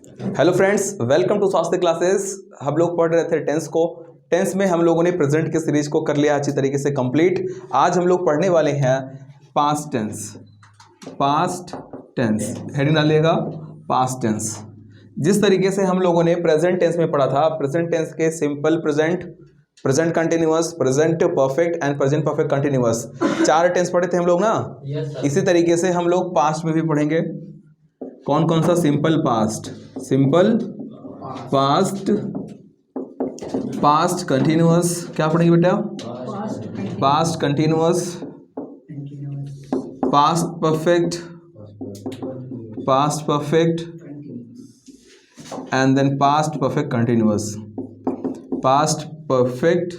Hello friends, welcome to स्वास्थ्य classes. हम लोग पढ़ रहे थे टेंस को। टेंस में हम लोगों ने प्रेजेंट के सीरीज को कर लिया अच्छी तरीके से कंप्लीट। आज हम लोग पढ़ने वाले हैं past tense. Past tense heading डालिएगा पास्ट टेंस। जिस तरीके से हम लोगों ने प्रेजेंट टेंस में पढ़ा था, प्रेजेंट टेंस के simple present, present continuous, present perfect and present perfect continuous, 4 tense पढ़े थे हम लोग ना। इसी तरीके से हम लोग पास्ट में भी पढ़ेंगे। कौन कौन सा? Simple past, simple past, past continuous, क्या पढ़ेंगे बेटा? Past continuous, past perfect, past perfect and then past perfect continuous, past perfect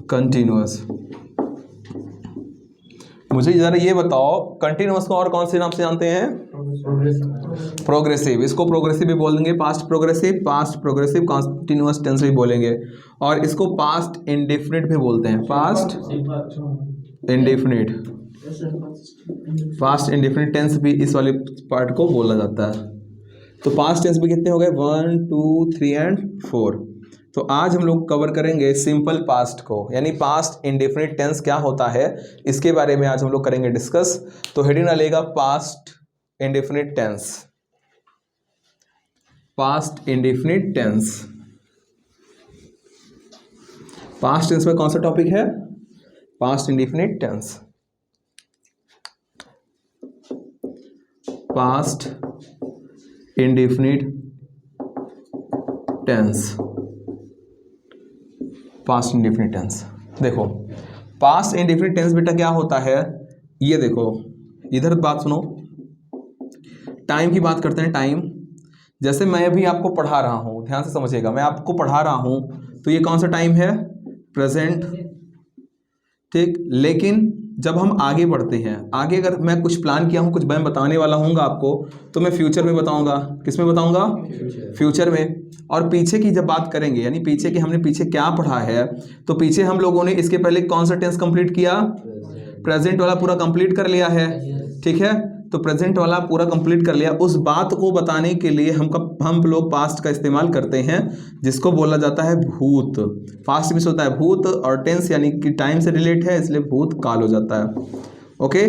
continuous. मुझे जरा ये बताओ, कंटिन्यूअस को और कौन से नाम से जानते हैं? प्रोग्रेसिव। इसको प्रोग्रेसिव भी बोल देंगे, past progressive, past progressive continuous tense भी बोलेंगे। और इसको पास्ट इंडेफिनिट भी बोलते हैं, past indefinite. Past indefinite tense भी इस वाले पार्ट को बोला जाता है। तो पास्ट टेंस भी कितने हो गए? 1 2 3 एंड 4। तो आज हम लोग कवर करेंगे सिंपल पास्ट को, यानी पास्ट इंडेफिनिट टेंस क्या होता है, इसके बारे में आज हम लोग करेंगे डिस्कस। तो हेडिंग डालिएगा past indefinite tense. Past indefinite tense. Past tense में कौन सा टॉपिक है? Past indefinite tense. Past indefinite tense. Past indefinite tense. देखो, पास्ट इंडेफिनिट टेंस बेटा क्या होता है, ये देखो इधर बात सुनो। टाइम की बात करते हैं। टाइम, जैसे मैं अभी आपको पढ़ा रहा हूं, ध्यान से समझिएगा, मैं आपको पढ़ा रहा हूं तो ये कौन सा टाइम है? प्रेजेंट, ठीक। लेकिन जब हम आगे बढ़ते हैं, आगे अगर मैं कुछ प्लान किया हूं, कुछ मैं बताने वाला हूँगा आपको, तो मैं फ्यूचर में बताऊंगा। किस में बताऊंगा? फ्यूचर में। और पीछे की जब बात करेंगे, यानी पीछे की हमने पीछे क्या पढ़ा है, तो पीछे हम लोगों ने इसके पहले कौन सा टेंस कंप्लीट किया? प्रेजेंट वाला पूरा कंप्लीट कर लिया है, ठीक है। तो प्रेजेंट वाला पूरा कंप्लीट कर लिया। उस बात को बताने के लिए हम लोग पास्ट का इस्तेमाल करते हैं, जिसको बोला जाता है भूत। पास्ट में से होता है भूत, और टेंस यानी कि टाइम से रिलेट है, इसलिए भूत काल हो जाता है। ओके,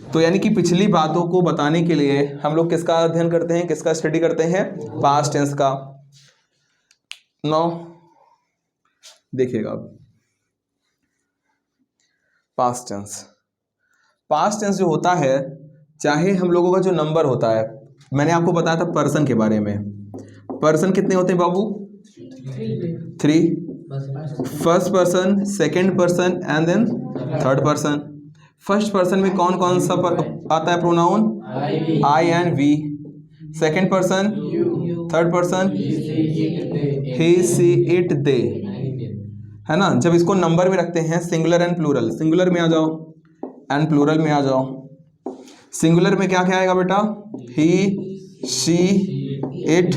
तो यानी कि पिछली बातों को बताने के लिए हम लोग किसका अध्ययन करते हैं, किसका स्टडी करते हैं? पास्ट टेंस का। नो, देखिएगा अब पास्ट टेंस। पास्ट टेंस जो होता है, चाहे हम लोगों का जो नंबर होता है, मैंने आपको बताया था पर्सन के बारे में। पर्सन कितने होते हैं बाबू? 3। First person, second person and then third person. First person में कौन कौन सा आता है pronoun? I and we. Second person, third person he, she, it, they, है ना। जब इसको नंबर में रखते हैं, सिंगुलर एंड प्लूरल, सिंगुलर में आ जाओ एंड प्लूरल में आ जाओ। सिंगुलर में क्या क्या आएगा बेटा? ही, शी, इट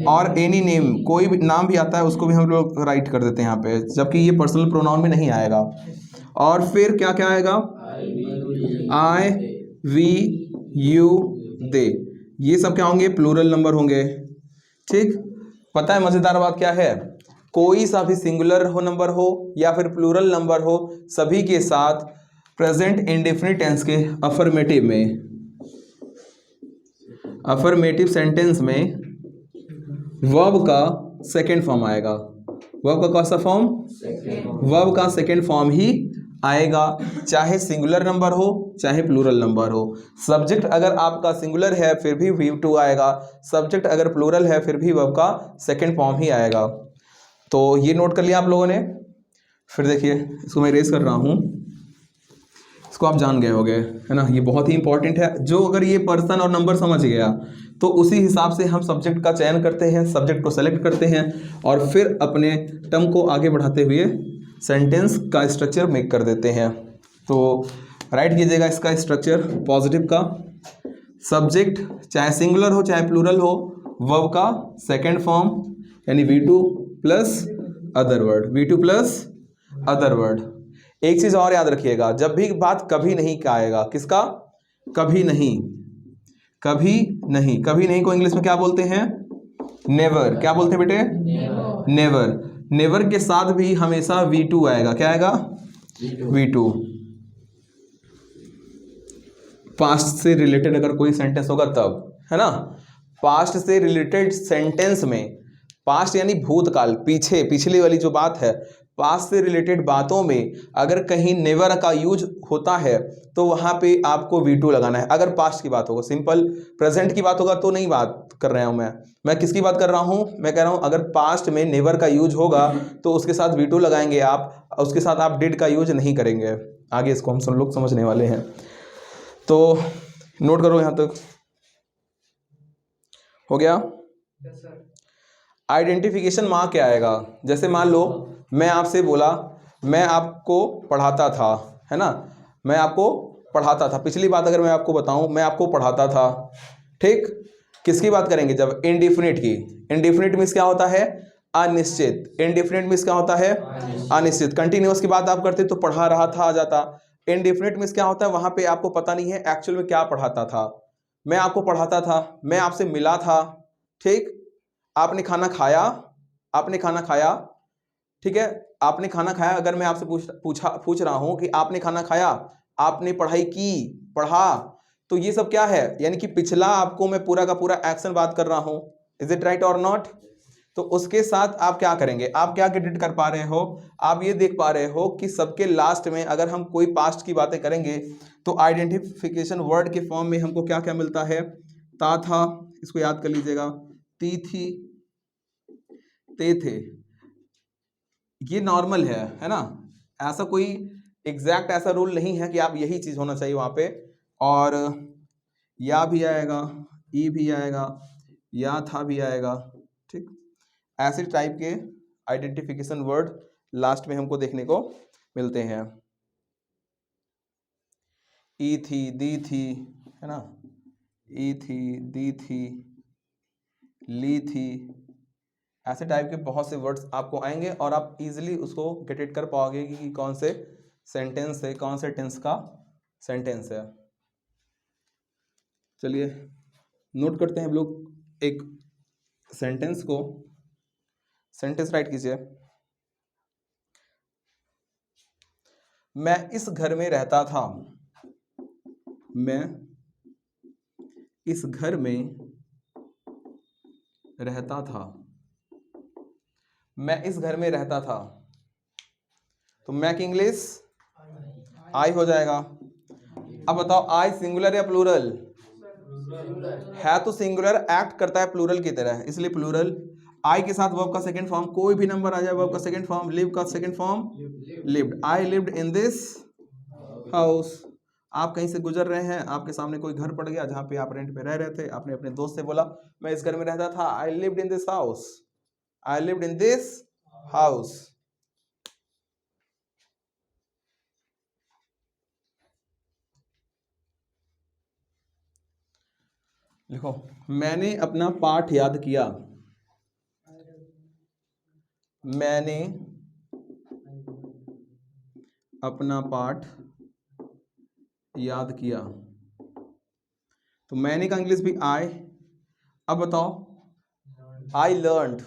और एनी नेम, कोई भी नाम भी आता है उसको भी हम लोग राइट कर देते हैं यहाँ पे, जबकि ये पर्सनल प्रोनाउन में नहीं आएगा। और फिर क्या क्या आएगा? आई, वी, यू, दे, ये सब क्या होंगे? प्लूरल नंबर होंगे, ठीक। पता है मजेदार बात क्या है? कोई सा भी सिंगुलर हो नंबर हो या फिर प्लूरल नंबर हो, सभी के साथ प्रेजेंट इंडेफिनिट टेंस के अफर्मेटिव में, अफर्मेटिव सेंटेंस में वर्ब का सेकेंड फॉर्म आएगा। वर्ब का कौन सा फॉर्म? वर्ब का सेकेंड फॉर्म ही आएगा, चाहे सिंगुलर नंबर हो चाहे प्लूरल नंबर हो। सब्जेक्ट अगर आपका सिंगुलर है फिर भी V2 आएगा, सब्जेक्ट अगर प्लूरल है फिर भी वर्ब का सेकेंड फॉर्म ही आएगा। तो ये नोट कर लिया आप लोगों ने। फिर देखिए, इसको मैं रेस कर रहा हूँ, इसको आप जान गए होंगे, है ना। ये बहुत ही इंपॉर्टेंट है। जो अगर ये पर्सन और नंबर समझ गया तो उसी हिसाब से हम सब्जेक्ट का चयन करते हैं, सब्जेक्ट को सेलेक्ट करते हैं और फिर अपने टर्म को आगे बढ़ाते हुए सेंटेंस का स्ट्रक्चर मेक कर देते हैं। तो राइट कीजिएगा इसका स्ट्रक्चर पॉजिटिव का। सब्जेक्ट चाहे सिंगुलर हो चाहे प्लूरल हो, वर्ब का सेकेंड फॉर्म यानी V2 plus other word, V2 plus other word. एक चीज और याद रखिएगा, जब भी बात कभी नहीं का आएगा, किसका? कभी नहीं, कभी नहीं, कभी नहीं को इंग्लिश में क्या बोलते हैं? नेवर। क्या बोलते हैं बेटे? नेवर। नेवर के साथ भी हमेशा V2 आएगा। क्या आएगा? V2। पास्ट से रिलेटेड अगर कोई सेंटेंस होगा तब, है ना? पास्ट से रिलेटेड सेंटेंस में, पास्ट यानी भूतकाल, पीछे, पिछली वाली जो बात है, पास्ट से रिलेटेड बातों में अगर कहीं नेवर का यूज होता है तो वहां पे आपको V2 लगाना है। अगर पास्ट की बात होगा, सिंपल प्रेजेंट की बात होगा तो नहीं बात कर रहा हूं मैं किसकी बात कर रहा हूं? मैं कह रहा हूं अगर पास्ट में नेवर का यूज होगा तो उसके साथ V2 लगाएंगे आप, उसके साथ आप डिड का यूज नहीं करेंगे। आगे इसको हम लोग समझने वाले हैं, तो नोट करो यहां तक। हो गया? आइडेंटिफिकेशन मार्क क्या आएगा? जैसे मान लो मैं आपसे बोला मैं आपको पढ़ाता था, है ना? मैं आपको पढ़ाता था। पिछली बात अगर मैं आपको बताऊं, मैं आपको पढ़ाता था, ठीक? किसकी बात करेंगे? जब इंडिफिनिट की। इंडिफिनिट मीन्स क्या होता है? अनिश्चित। इंडिफिनिट मीन्स क्या होता है? अनिश्चित। कंटिन्यूअस की बात आप करते तो पढ़ा रहा था आ जाता। इंडिफिनिट मीन्स क्या होता है? वहां पे आपको पता नहीं है एक्चुअल में क्या पढ़ाता था। मैं आपको पढ़ाता था, मैं आपसे मिला था, ठीक? आपने खाना खाया, आपने खाना खाया, ठीक है? आपने खाना खाया। अगर मैं आपसे पूछ रहा हूं कि आपने खाना खाया, आपने पढ़ाई की, पढ़ा, तो ये सब क्या है? यानी कि पिछला आपको मैं पूरा का पूरा एक्शन बात कर रहा हूं। इज इट राइट और नॉट? तो उसके साथ आप क्या करेंगे? आप क्या क्रेडिट कर पा रहे हो? आप ये देख पा रहे हो कि सबके लास्ट में अगर हम कोई पास्ट की बातें करेंगे तो आइडेंटिफिकेशन वर्ड के फॉर्म में हमको क्या क्या मिलता है? ता था, इसको याद कर लीजिएगा, ती थी, ते थे। ये नॉर्मल है ना? ऐसा कोई एग्जैक्ट ऐसा रूल नहीं है कि आप यही चीज होना चाहिए वहां पे। और या भी आएगा, ई भी आएगा, या था भी आएगा, ठीक? ऐसे टाइप के आइडेंटिफिकेशन वर्ड लास्ट में हमको देखने को मिलते हैं। ई थी, दी थी, है ना? ई थी, दी थी, ली थी, ऐसे टाइप के बहुत से वर्ड्स आपको आएंगे और आप इजीली उसको गेट इट कर पाओगे कि कौन से सेंटेंस है, कौन से टेंस का सेंटेंस है। चलिए नोट करते हैं हम लोग एक सेंटेंस को। सेंटेंस राइट कीजिए। मैं इस घर में रहता था। मैं इस घर में रहता था। मैं इस घर में रहता था। तो मैं की इंग्लिश आई हो जाएगा। अब बताओ आई सिंगुलर या प्लूरल? है तो सिंगुलर, एक्ट करता है प्लूरल की तरह, इसलिए प्लूरल। आई के साथ वर्ब का सेकंड फॉर्म, कोई भी नंबर आ जाए वर्ब का सेकंड फॉर्म, लिव का second form lived. I lived in this house. आप कहीं से गुजर रहे हैं, आपके सामने कोई घर पड़ गया जहां पे आप रेंट पे रह रहे थे, आपने अपने दोस्त से बोला मैं इस घर में रहता था, I lived in this house, I lived in this house. लिखो, मैंने अपना पाठ याद किया। मैंने अपना पाठ याद किया। तो मैंने का इंग्लिश भी आई। अब बताओ, I learned,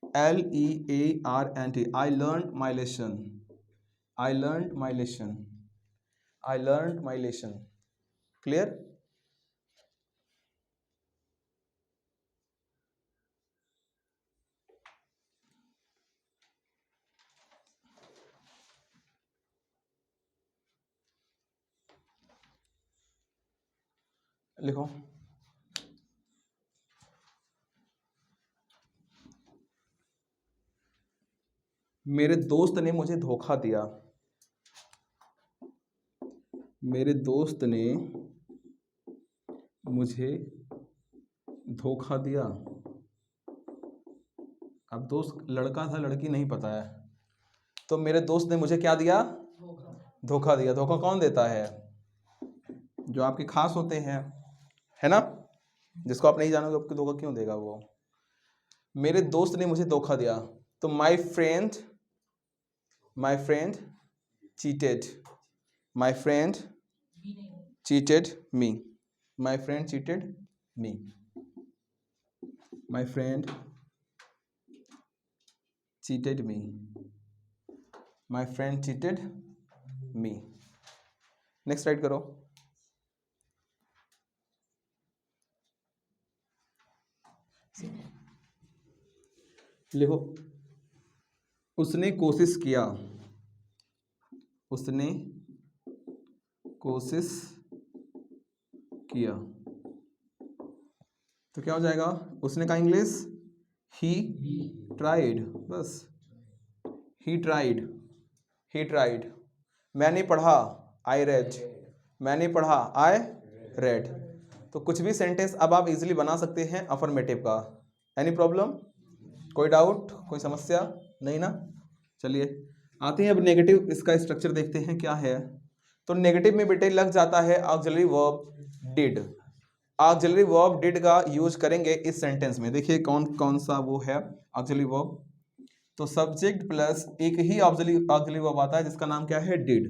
LEARNT, I learned my lesson, I learned my lesson, I learned my lesson. Clear? लिखो, मेरे दोस्त ने मुझे धोखा दिया। मेरे दोस्त ने मुझे धोखा दिया। अब दोस्त लड़का था लड़की नहीं पता है, तो मेरे दोस्त ने मुझे क्या दिया? धोखा दिया। धोखा कौन देता है? जो आपके खास होते हैं, है ना? जिसको आप नहीं जानोगे आपको धोखा क्यों देगा वो? मेरे दोस्त ने मुझे धोखा दिया। तो my friend cheated, my friend cheated me, my friend cheated me, my friend cheated me, my friend cheated me. Next write करो। लिखो, उसने कोशिश किया, उसने कोशिश किया, तो क्या हो जाएगा? उसने कहा इंग्लिश ही ट्राइड, बस ही ट्राइड, ही ट्राइड। मैंने पढ़ा, आई रेड, मैंने पढ़ा, आई रेड। तो कुछ भी सेंटेंस अब आप इजीली बना सकते हैं अफर्मेटिव का। एनी प्रॉब्लम, कोई डाउट, कोई समस्या नहीं ना? चलिए आते हैं अब नेगेटिव, इसका स्ट्रक्चर देखते हैं क्या है। तो नेगेटिव में बेटे लग जाता है auxiliary verb did. Auxiliary verb did का यूज करेंगे इस सेंटेंस में। देखिए कौन कौन सा वो है ऑक्सिलरी वर्ब। तो सब्जेक्ट प्लस एक ही ऑक्सिलरी वर्ब आता है जिसका नाम क्या है? Did.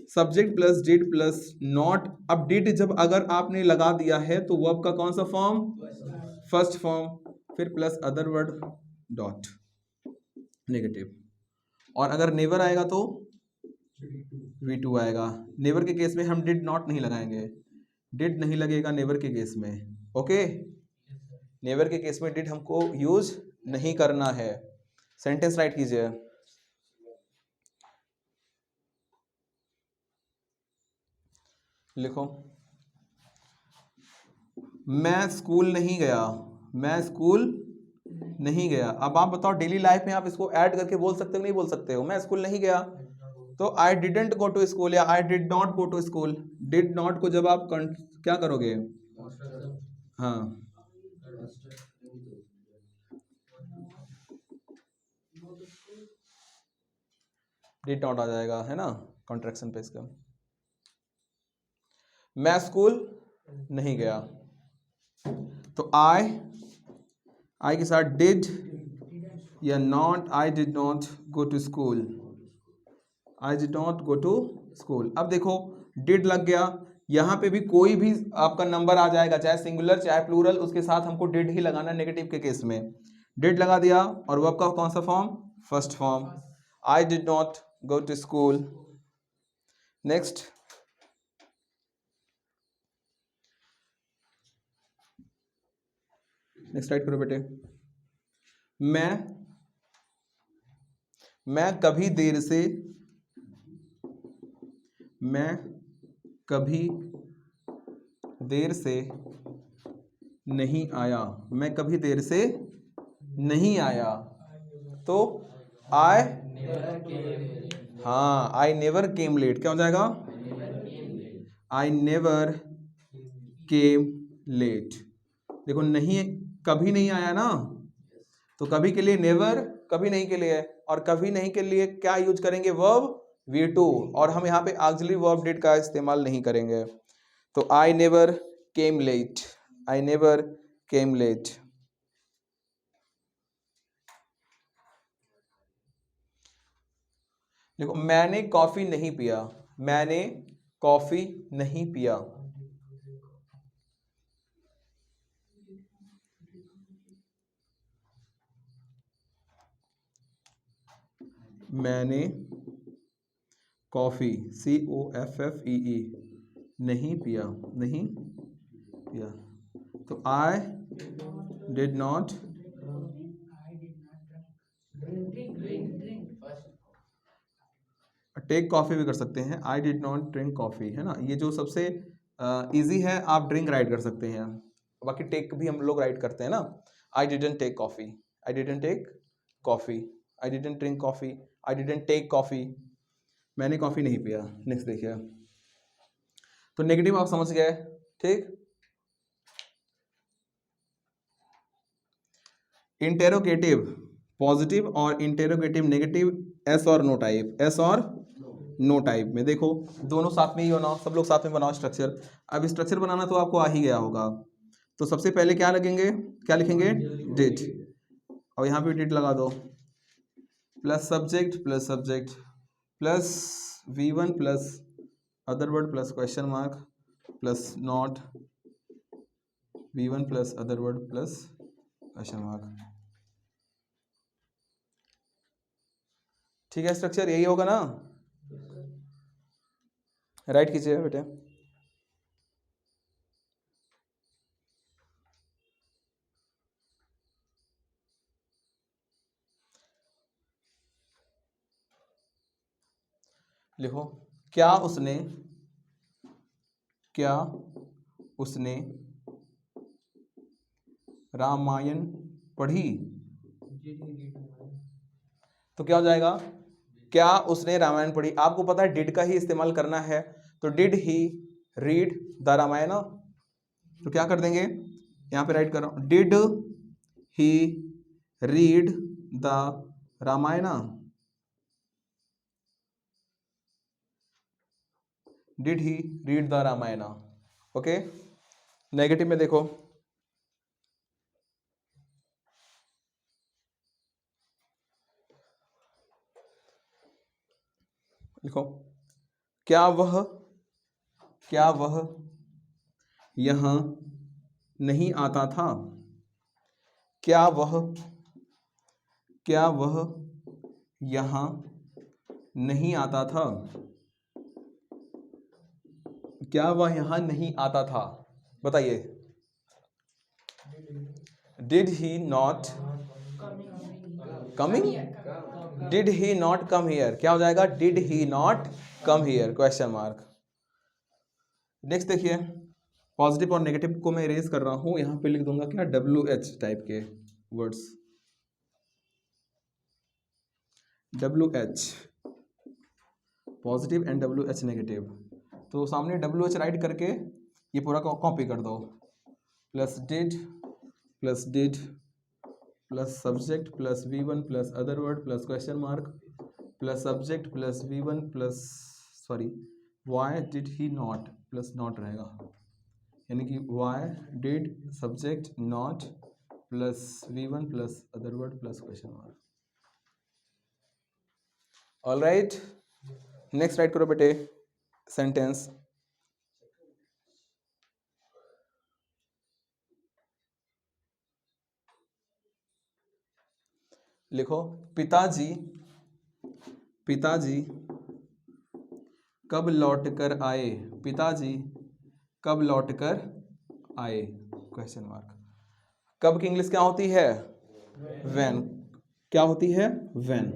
Subject plus did plus not. अब डिड जब अगर आपने लगा दिया है तो वर्ब का कौन सा फॉर्म? फर्स्ट फॉर्म, फिर plus other word dot, negative. और अगर नेवर आएगा तो V2 आएगा। नेवर के केस में हम डिड नॉट नहीं लगाएंगे, डिड नहीं लगेगा नेवर के केस में। ओके, नेवर के केस में डिड हमको यूज नहीं करना है। सेंटेंस राइट कीजिए। लिखो, मैं स्कूल नहीं गया, मैं स्कूल नहीं गया। अब आप बताओ डेली लाइफ में आप इसको ऐड करके बोल सकते हो नहीं बोल सकते हो? मैं स्कूल नहीं गया तो I didn't go to school या I did not go to school. Did not को जब आप क्या करोगे? हाँ, डिड नॉट आ जाएगा, है ना, कॉन्ट्रैक्शन पे इसका। मैं स्कूल नहीं गया तो आई के साथ डिड या not, I did not go to school, I did not go to school. अब देखो डिड लग गया, यहाँ पे भी कोई भी आपका नंबर आ जाएगा, चाहे सिंगुलर चाहे प्लूरल, उसके साथ हमको डिड ही लगाना नेगेटिव के केस में। डिड लगा दिया और वर्ब का कौन सा form? First form. I did not go to school. Next, next write करो बेटे। मैं कभी देर से, मैं कभी देर से नहीं आया, मैं कभी देर से नहीं आया तो आई, हाँ, आई नेवर केम लेट। क्या हो जाएगा? I never came late. देखो नहीं, कभी नहीं आया ना, तो कभी के लिए नेवर, कभी नहीं के लिए है, और कभी नहीं के लिए क्या यूज करेंगे? Verb V2। और हम यहाँ पे ऑक्सिलरी वर्ब डिड का इस्तेमाल नहीं करेंगे। तो I never came late, I never came late. देखो मैंने कॉफी नहीं पिया, मैंने कॉफी नहीं पिया। मैंने कॉफी COFFEE नहीं पिया, नहीं पिया। तो I did not, take coffee भी कर सकते हैं, I did not drink coffee, है ना। ये जो सबसे इजी है, आप ड्रिंक राइट कर सकते हैं, बाकी टेक भी हम लोग राइट करते हैं ना। I didn't take coffee, I didn't take coffee, I didn't drink coffee, I didn't take coffee. मैंने कॉफी नहीं पिया। नेक्स्ट देखिए, तो नेगेटिव आप समझ गए, ठीक। इंटेरोगेटिव पॉजिटिव और इंटेरोगेटिव नेगेटिव, एस और नो टाइप, एस और नो टाइप में देखो दोनों साथ में ही बनाओ, सब लोग साथ में बनाओ स्ट्रक्चर। अब स्ट्रक्चर बनाना तो आपको आ ही गया होगा। तो सबसे पहले क्या लगेंगे, क्या लिखेंगे? डिड, और यहाँ पे डिड लगा दो, plus subject plus V1 plus other word plus question mark plus not V1 plus other word plus question mark. ठीक है, स्ट्रक्चर यही होगा ना? राइट कीजिए बेटे। लिखो, क्या उसने रामायण पढ़ी? तो क्या हो जाएगा? क्या उसने रामायण पढ़ी। आपको पता है डिड का ही इस्तेमाल करना है, तो did he read the Ramayana. तो क्या कर देंगे, यहां पे राइट कर रहा हूं, did he read the Ramayana. Did he read the Ramayana. Okay, negative में देखो, लिखो, क्या वह यहां नहीं आता था? क्या वह यहां नहीं आता था? क्या वह यहां नहीं आता था? बताइए। Did he not coming? Did he not come here? क्या हो जाएगा? Did he not come here question mark. Next देखिए, पॉजिटिव और नेगेटिव को मैं इरेज कर रहा हूं, यहां पे लिख दूंगा क्या, WH टाइप के words. WH positive and WH negative. तो सामने WH राइट करके ये पूरा कॉपी कर दो। Plus did plus subject plus V1 plus other word plus question mark plus subject plus V1 plus why did he not plus not रहेगा, यानी कि why did subject not plus V1 plus other word plus question mark. All right, next write करो बेटे sentence. लिखो, पिताजी कब लौट कर आए? पिताजी कब लौट कर आए क्वेश्चन मार्क। कब की इंग्लिश क्या होती है? व्हेन। क्या होती है? व्हेन।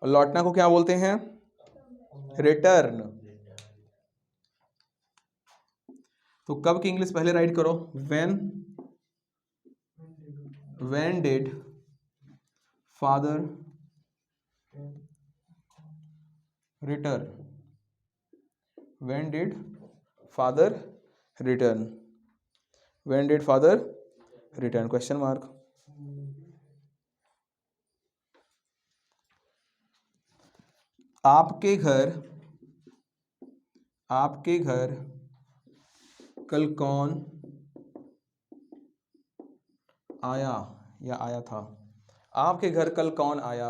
और लौटना को क्या बोलते हैं? रिटर्न। तो कब की इंग्लिश पहले राइट करो, when did father return? When did father return? When did father return question mark. आपके घर कल कौन आया या आया था? आपके घर कल कौन आया?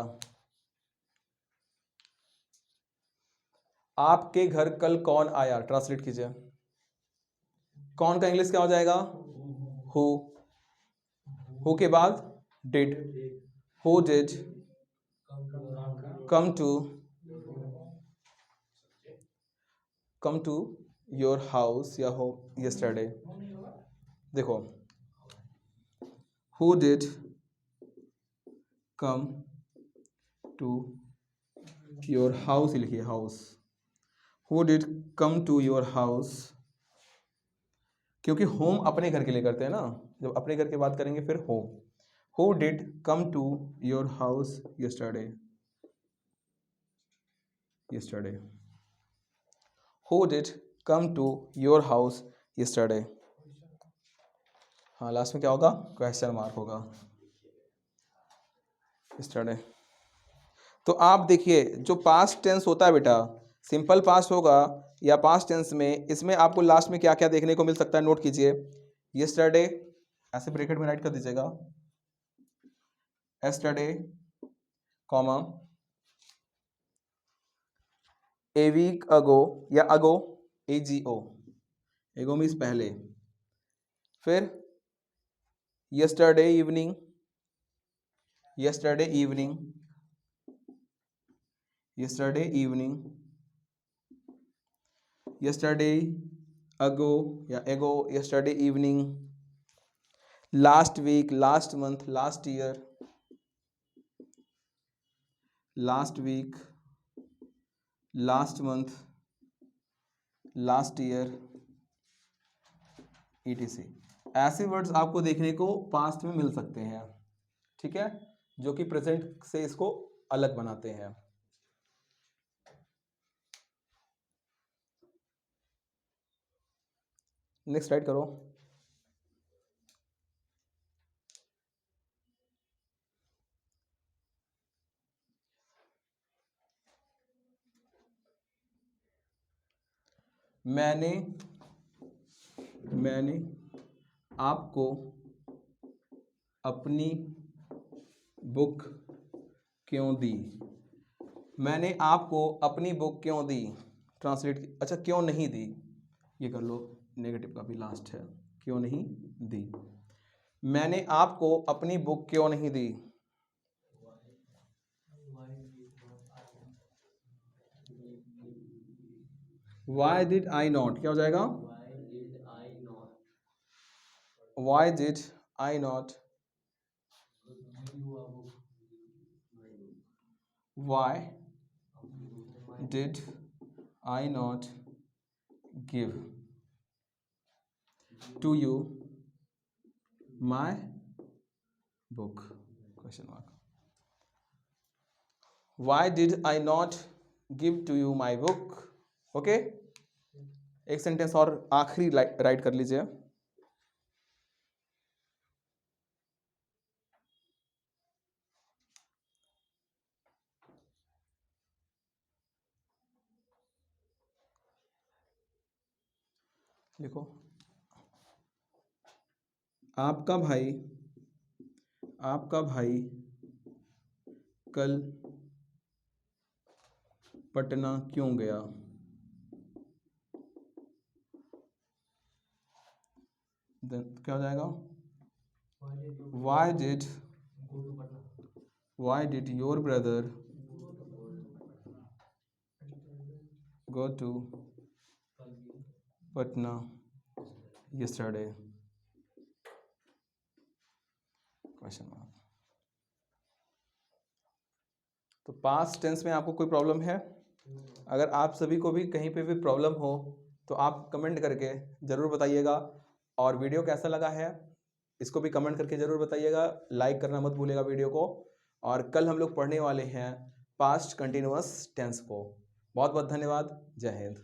आपके घर कल कौन आया, ट्रांसलेट कीजिए। कौन का इंग्लिश क्या हो जाएगा? हु के बाद did. Who did come to your house या होम यस्टरडे। देखो, who did come to your house लिखिए, house. Who did come to your house, क्योंकि होम अपने घर के लिए करते हैं ना, जब अपने घर की बात करेंगे फिर whom. Who did come to your house yesterday? Who did come to your house yesterday? हाँ, लास्ट में क्या होगा? क्वेश्चन मार्क होगा, यस्टरडे। तो आप देखिए, जो पास्ट टेंस होता है बेटा, सिंपल पास्ट होगा या पास्ट टेंस में, इसमें आपको लास्ट में क्या क्या देखने को मिल सकता है, नोट कीजिए। यस्टरडे ऐसे ब्रैकेट में राइट कर दीजिएगा, yesterday comma a week ago या अगो, AGO, एगो मीन्स पहले, फिर yesterday evening, yesterday evening, yesterday evening, yesterday ago या ago, yesterday evening, last week, last month, last year, last week, last month, last year, etc. ऐसे words आपको देखने को past में मिल सकते हैं, ठीक है, जो कि प्रेजेंट से इसको अलग बनाते हैं। नेक्स्ट राइट करो। मैंने आपको अपनी बुक क्यों दी? मैंने आपको अपनी बुक क्यों दी? ट्रांसलेट, अच्छा क्यों नहीं दी, ये कर लो, नेगेटिव का भी लास्ट है, क्यों नहीं दी। मैंने आपको अपनी बुक क्यों नहीं दी? Why did I not, क्या हो जाएगा? Why did I not? Why did I not give to you my book? Question mark. Why did I not give to you my book? Okay, एक सेंटेंस और आखिरी right कर लीजिए। लिखो, आपका भाई कल पटना क्यों गया? क्या हो जाएगा? Why did your brother go to Patna yesterday? Question mark. तो पास्ट टेंस में आपको कोई प्रॉब्लम है? अगर आप सभी को भी कहीं पे भी प्रॉब्लम हो तो आप कमेंट करके ज़रूर बताइएगा, और वीडियो कैसा लगा है इसको भी कमेंट करके ज़रूर बताइएगा। लाइक करना मत भूलिएगा वीडियो को। और कल हम लोग पढ़ने वाले हैं पास्ट कंटिन्यूअस टेंस को। बहुत बहुत धन्यवाद। जय हिंद।